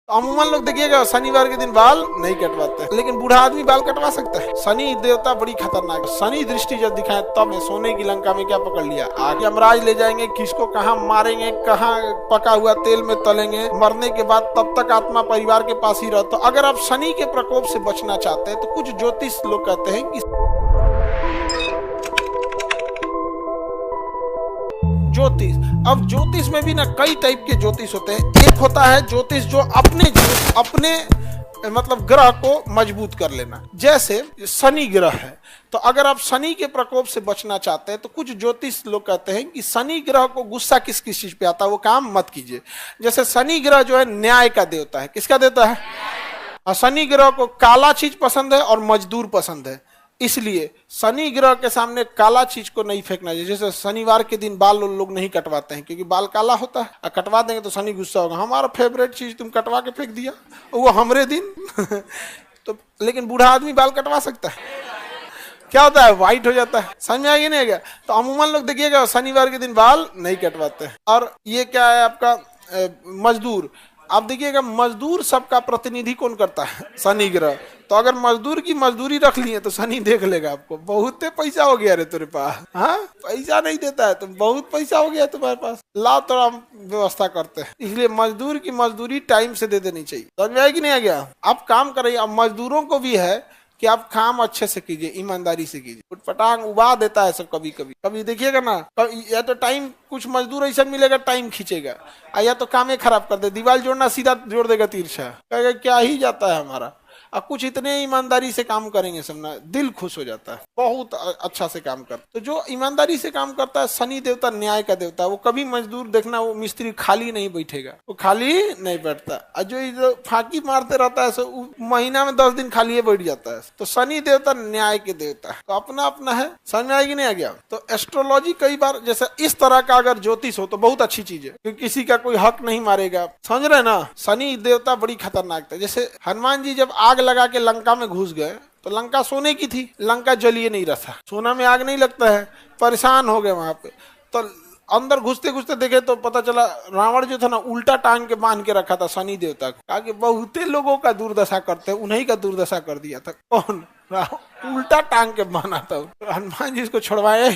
अमूमन लोग देखिएगा शनिवार के दिन बाल नहीं कटवाते, लेकिन बूढ़ा आदमी बाल कटवा सकता है। शनि देवता बड़ी खतरनाक है। शनि दृष्टि जब दिखाए तब सोने की लंका में क्या पकड़ लिया, आगे यमराज ले जाएंगे, किसको कहाँ मारेंगे, कहाँ पका हुआ तेल में तलेंगे, मरने के बाद तब तक आत्मा परिवार के पास ही रहता। अगर आप शनि के प्रकोप से बचना चाहते हैं तो कुछ ज्योतिष लोग कहते हैं कि ज्योतिष, अब ज्योतिष में भी ना कई टाइप के ज्योतिष होते हैं। एक होता है ज्योतिष जो अपने मतलब ग्रह को मजबूत कर लेना, जैसे शनि ग्रह है, तो अगर आप शनि के प्रकोप से बचना चाहते हैं तो कुछ ज्योतिष लोग कहते हैं कि शनि ग्रह को गुस्सा किस किस चीज पे आता है वो काम मत कीजिए। जैसे शनि ग्रह जो है न्याय का देवता है। किसका देवता है? और शनि ग्रह को काला चीज पसंद है और मजदूर पसंद है, इसलिए शनि ग्रह के सामने काला चीज को नहीं फेंकना चाहिए। जैसे शनिवार के दिन बाल लोग नहीं कटवाते हैं क्योंकि बाल काला होता है, और कटवा देंगे तो शनि गुस्सा होगा, हमारा फेवरेट चीज तुम कटवा के फेंक दिया वो हमरे दिन तो लेकिन बूढ़ा आदमी बाल कटवा सकता है, क्या होता है, व्हाइट हो जाता है। समझ में आगे नहीं आएगा? तो अमूमन लोग देखिएगा शनिवार के दिन बाल नहीं कटवाते हैं। और ये क्या है आपका मजदूर, आप देखिएगा मजदूर सबका प्रतिनिधि कौन करता है? शनि ग्रह। तो अगर मजदूर की मजदूरी रख लिए तो शनि देख लेगा आपको, बहुत पैसा हो गया रे तेरे पास, हाँ पैसा नहीं देता है तो बहुत पैसा हो गया तुम्हारे पास, लाओ तो हम व्यवस्था करते हैं। इसलिए मजदूर की मजदूरी टाइम से दे देनी चाहिए। समझ में आया कि नहीं आ गया? आप काम करिए। अब मजदूरों को भी है कि आप काम अच्छे से कीजिए, ईमानदारी से कीजिए। उठपटांग उबा देता है सब कभी कभी, कभी देखिएगा ना, या तो टाइम कुछ मजदूर ऐसा मिलेगा टाइम खींचेगा, या तो काम ही खराब कर दे, दीवार जोड़ना सीधा जोड़ देगा तिरछा, कहेगा क्या ही जाता है हमारा। और कुछ इतने ईमानदारी से काम करेंगे समझना, दिल खुश हो जाता है, बहुत अच्छा से काम करता। तो जो ईमानदारी से काम करता है, शनि देवता न्याय का देवता है, वो कभी मजदूर देखना वो मिस्त्री खाली नहीं बैठेगा, वो खाली नहीं बैठता। और जो फांकी मारते रहता है सो महीना में 10 दिन खाली बैठ जाता है। तो शनि देवता न्याय के देवता है, तो अपना अपना है। समझ में आएगी नहीं आ गया? तो एस्ट्रोलॉजी कई बार जैसे इस तरह का अगर ज्योतिष हो तो बहुत अच्छी चीज है, क्योंकि किसी का कोई हक नहीं मारेगा। समझ रहे ना? शनि देवता बड़ी खतरनाक था। जैसे हनुमान जी जब आग लगा के लंका में घुस गए तो लंका सोने की थी, लंका जलिए नहीं रहा, सोना में आग नहीं लगता है, परेशान हो गए वहां पे। तो अंदर घुसते घुसते देखे तो पता चला रावण जो था ना उल्टा टांग के बांध के रखा था शनि देवता को, आगे बहुते लोगों का दुर्दशा करते हैं, उन्हीं का दुर्दशा कर दिया था। कौन? उल्टा टांग के बांधा था। हनुमान जी इसको छुड़वाए,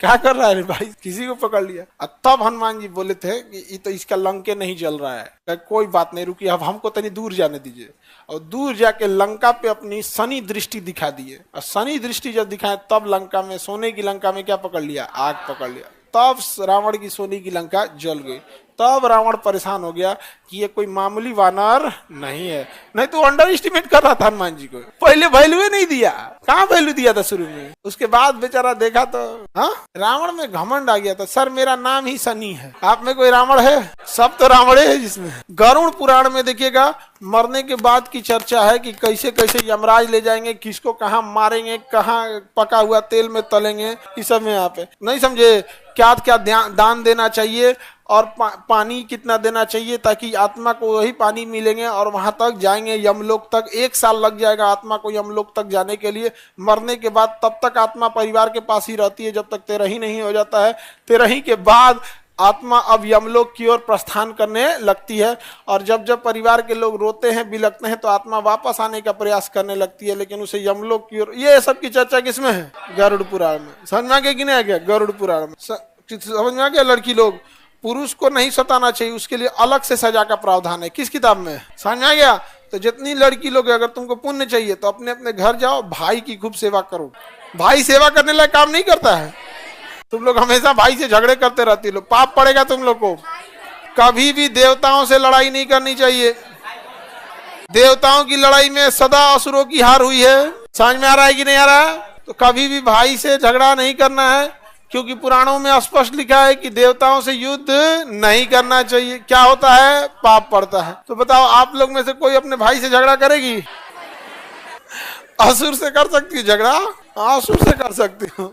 क्या कर रहा है भाई, किसी को पकड़ लिया। तब हनुमान जी बोले थे कि ये तो इसका लंके नहीं जल रहा है, कोई बात नहीं, रुकिए अब हमको तनी दूर जाने दीजिए। और दूर जाके लंका पे अपनी शनि दृष्टि दिखा दिए, और शनि दृष्टि जब दिखाए तब लंका में, सोने की लंका में क्या पकड़ लिया, आग पकड़ लिया। तब रावण की सोने की लंका जल गई। तब रावण परेशान हो गया कि ये कोई मामूली वानर नहीं है, नहीं तो अंडर एस्टिमेट कर रहा था हनुमान जी को, पहले वैल्यू नहीं दिया, कहाँ वैल्यू दिया था शुरू में। उसके बाद बेचारा देखा तो हाँ रावण में घमंड आ गया था, सर मेरा नाम ही शनि है, आप में कोई रावण है? सब तो रावणे है जिसमें। गरुड़ पुराण में देखिएगा मरने के बाद की चर्चा है कि कैसे कैसे यमराज ले जाएंगे, किसको कहाँ मारेंगे, कहाँ पका हुआ तेल में तलेंगे, इस सब में यहाँ पे नहीं समझे। क्या क्या दान देना चाहिए और पानी कितना देना चाहिए ताकि आत्मा को वही पानी मिलेंगे और वहां तक जाएंगे यमलोक तक। 1 साल लग जाएगा आत्मा को यमलोक तक जाने के लिए। मरने के बाद तब तक आत्मा परिवार के पास ही रहती है जब तक 13 नहीं हो जाता है। 13 के बाद आत्मा अब यमलोक की ओर प्रस्थान करने लगती है, और जब जब परिवार के लोग रोते हैं बिलखते हैं तो आत्मा वापस आने का प्रयास करने लगती है, लेकिन उसे यमलोक की ओर। ये सब की चर्चा किसमें है? गरुड़ पुराण में। समझ में आ गया कि नहीं आ गया? गरुड़ पुराण में समझ में आ गया? लड़की लोग, पुरुष को नहीं सताना चाहिए, उसके लिए अलग से सजा का प्रावधान है। किस किताब में? समझ में आ गया? तो जितनी लड़की लोग, अगर तुमको पुण्य चाहिए तो अपने अपने घर जाओ, भाई की खूब सेवा करो। भाई सेवा करने लायक काम नहीं करता है? तुम लोग हमेशा भाई से झगड़े करते रहती हो, पाप पड़ेगा तुम लोग को। कभी भी देवताओं से लड़ाई नहीं करनी चाहिए। देवताओं की लड़ाई में सदा असुरों की हार हुई है। समझ में आ रहा है कि नहीं आ रहा? तो कभी भी भाई से झगड़ा नहीं करना है, क्योंकि पुराणों में स्पष्ट लिखा है कि देवताओं से युद्ध नहीं करना चाहिए। क्या होता है? पाप पड़ता है। तो बताओ आप लोग में से कोई अपने भाई से झगड़ा करेगी? असुर से कर सकती है झगड़ा? असुर से कर सकती हूँ।